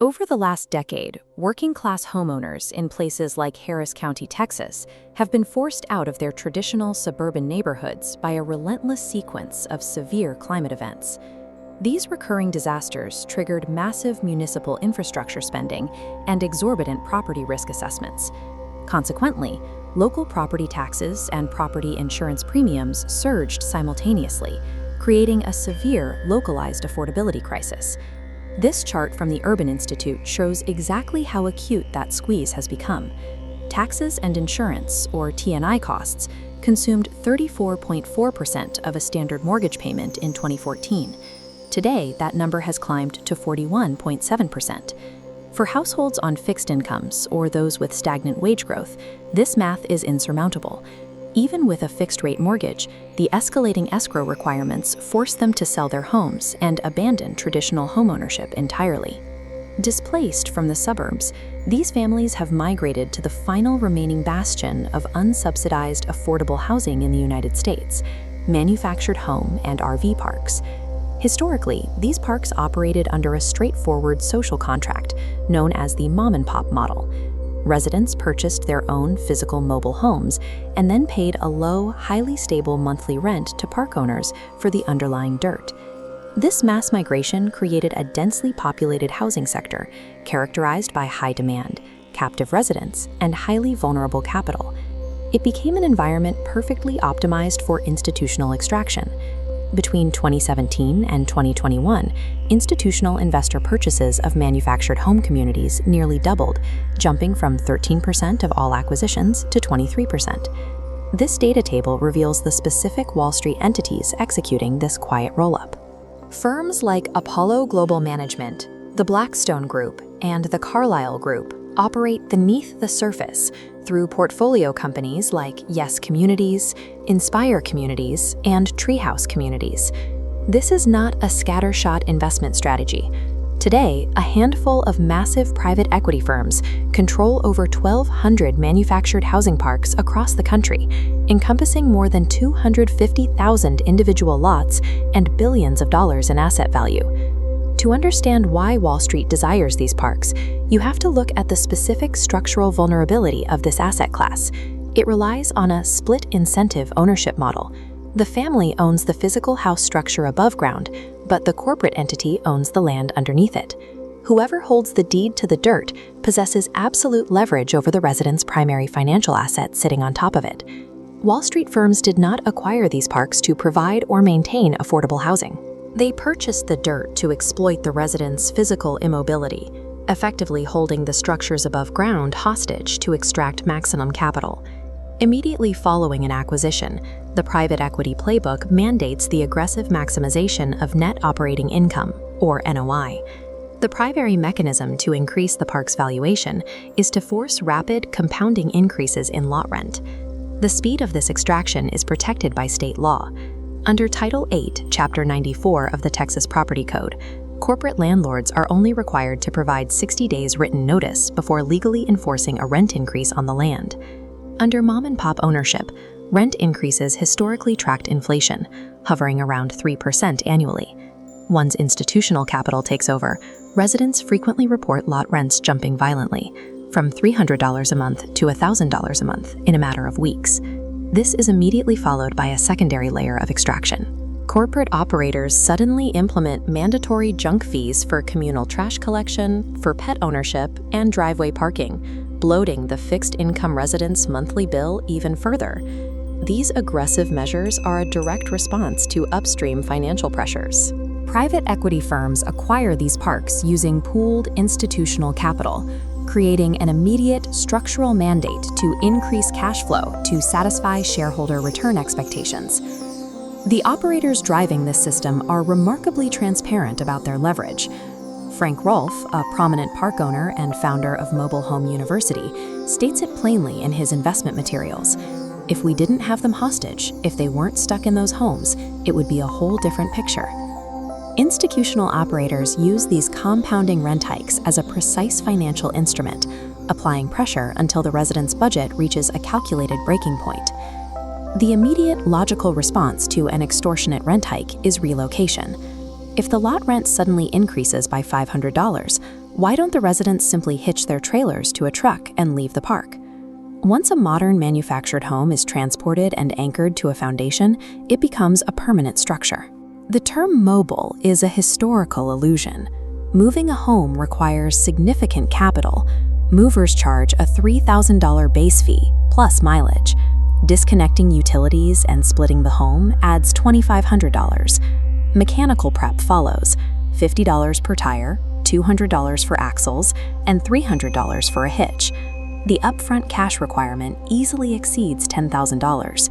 Over the last decade, working-class homeowners in places like Harris County, Texas, have been forced out of their traditional suburban neighborhoods by a relentless sequence of severe climate events. These recurring disasters triggered massive municipal infrastructure spending and exorbitant property risk assessments. Consequently, local property taxes and property insurance premiums surged simultaneously, creating a severe, localized affordability crisis. This chart from the Urban Institute shows exactly how acute that squeeze has become. Taxes and insurance, or T&I costs, consumed 34.4% of a standard mortgage payment in 2014. Today, that number has climbed to 41.7%. For households on fixed incomes or those with stagnant wage growth, this math is insurmountable. Even with a fixed-rate mortgage, the escalating escrow requirements force them to sell their homes and abandon traditional homeownership entirely. Displaced from the suburbs, these families have migrated to the final remaining bastion of unsubsidized affordable housing in the United States: manufactured home and RV parks. Historically, these parks operated under a straightforward social contract known as the mom-and-pop model. Residents purchased their own physical mobile homes and then paid a low, highly stable monthly rent to park owners for the underlying dirt. This mass migration created a densely populated housing sector characterized by high demand, captive residents, and highly vulnerable capital. It became an environment perfectly optimized for institutional extraction. Between 2017 and 2021, institutional investor purchases of manufactured home communities nearly doubled, jumping from 13% of all acquisitions to 23%. This data table reveals the specific Wall Street entities executing this quiet roll-up. Firms like Apollo Global Management, the Blackstone Group, and the Carlyle Group operate beneath the surface through portfolio companies like Yes Communities, Inspire Communities, and Treehouse Communities. This is not a scattershot investment strategy. Today, a handful of massive private equity firms control over 1,200 manufactured housing parks across the country, encompassing more than 250,000 individual lots and billions of dollars in asset value. To understand why Wall Street desires these parks, you have to look at the specific structural vulnerability of this asset class. It relies on a split incentive ownership model. The family owns the physical house structure above ground, but the corporate entity owns the land underneath it. Whoever holds the deed to the dirt possesses absolute leverage over the resident's primary financial asset sitting on top of it. Wall Street firms did not acquire these parks to provide or maintain affordable housing. They purchased the dirt to exploit the residents' physical immobility, effectively holding the structures above ground hostage to extract maximum capital. Immediately following an acquisition, the private equity playbook mandates the aggressive maximization of net operating income, or NOI. The primary mechanism to increase the park's valuation is to force rapid, compounding increases in lot rent. The speed of this extraction is protected by state law. Under Title 8, Chapter 94 of the Texas Property Code, corporate landlords are only required to provide 60 days written notice before legally enforcing a rent increase on the land. Under mom-and-pop ownership, rent increases historically tracked inflation, hovering around 3% annually. Once institutional capital takes over, residents frequently report lot rents jumping violently, from $300 a month to $1,000 a month in a matter of weeks. This is immediately followed by a secondary layer of extraction. Corporate operators suddenly implement mandatory junk fees for communal trash collection, for pet ownership, and driveway parking, bloating the fixed-income residents' monthly bill even further. These aggressive measures are a direct response to upstream financial pressures. Private equity firms acquire these parks using pooled institutional capital, creating an immediate structural mandate to increase cash flow to satisfy shareholder return expectations. The operators driving this system are remarkably transparent about their leverage. Frank Rolfe, a prominent park owner and founder of Mobile Home University, states it plainly in his investment materials. If we didn't have them hostage, if they weren't stuck in those homes, it would be a whole different picture. Institutional operators use these compounding rent hikes as a precise financial instrument, applying pressure until the resident's budget reaches a calculated breaking point. The immediate logical response to an extortionate rent hike is relocation. If the lot rent suddenly increases by $500, Why don't the residents simply hitch their trailers to a truck and leave the park? Once a modern manufactured home is transported and anchored to a foundation, it becomes a permanent structure. The term mobile is a historical illusion. Moving a home requires significant capital. Movers charge a $3,000 base fee plus mileage. Disconnecting utilities and splitting the home adds $2,500. Mechanical prep follows, $50 per tire, $200 for axles, and $300 for a hitch. The upfront cash requirement easily exceeds $10,000.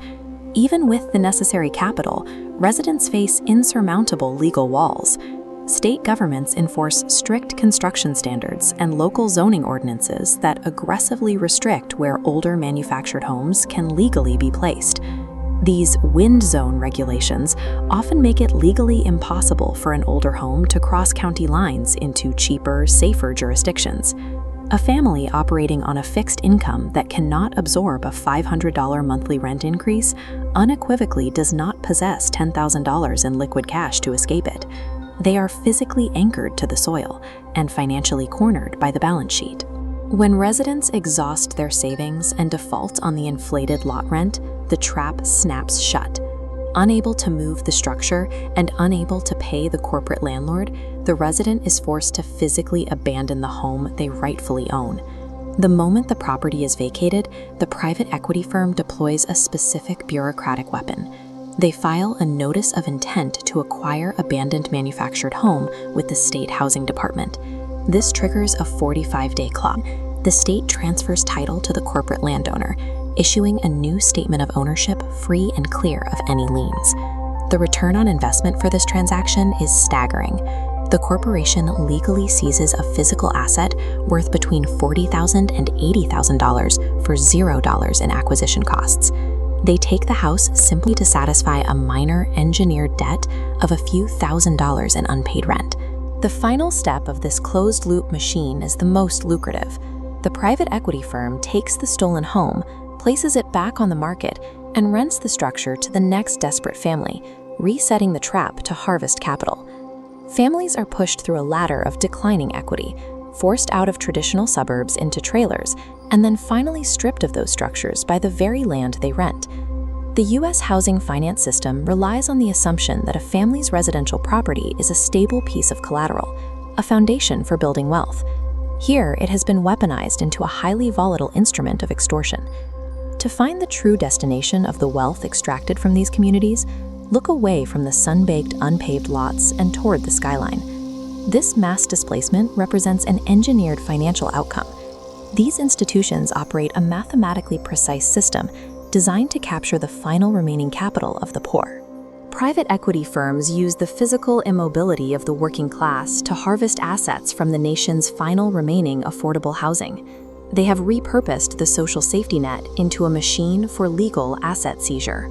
Even with the necessary capital, residents face insurmountable legal walls. State governments enforce strict construction standards and local zoning ordinances that aggressively restrict where older manufactured homes can legally be placed. These wind zone regulations often make it legally impossible for an older home to cross county lines into cheaper, safer jurisdictions. A family operating on a fixed income that cannot absorb a $500 monthly rent increase unequivocally does not possess $10,000 in liquid cash to escape it. They are physically anchored to the soil and financially cornered by the balance sheet. When residents exhaust their savings and default on the inflated lot rent, the trap snaps shut. Unable to move the structure and unable to pay the corporate landlord, the resident is forced to physically abandon the home they rightfully own. The moment the property is vacated, the private equity firm deploys a specific bureaucratic weapon. They file a notice of intent to acquire abandoned manufactured home with the state housing department. This triggers a 45-day clock. The state transfers title to the corporate landowner, issuing a new statement of ownership free and clear of any liens. The return on investment for this transaction is staggering. The corporation legally seizes a physical asset worth between $40,000 and $80,000 for $0 in acquisition costs. They take the house simply to satisfy a minor engineered debt of a few $1,000s in unpaid rent. The final step of this closed-loop machine is the most lucrative. The private equity firm takes the stolen home, places it back on the market, and rents the structure to the next desperate family, resetting the trap to harvest capital. Families are pushed through a ladder of declining equity, forced out of traditional suburbs into trailers, and then finally stripped of those structures by the very land they rent. The U.S. housing finance system relies on the assumption that a family's residential property is a stable piece of collateral, a foundation for building wealth. Here, it has been weaponized into a highly volatile instrument of extortion. To find the true destination of the wealth extracted from these communities, look away from the sun-baked, unpaved lots and toward the skyline. This mass displacement represents an engineered financial outcome. These institutions operate a mathematically precise system designed to capture the final remaining capital of the poor. Private equity firms use the physical immobility of the working class to harvest assets from the nation's final remaining affordable housing. They have repurposed the social safety net into a machine for legal asset seizure.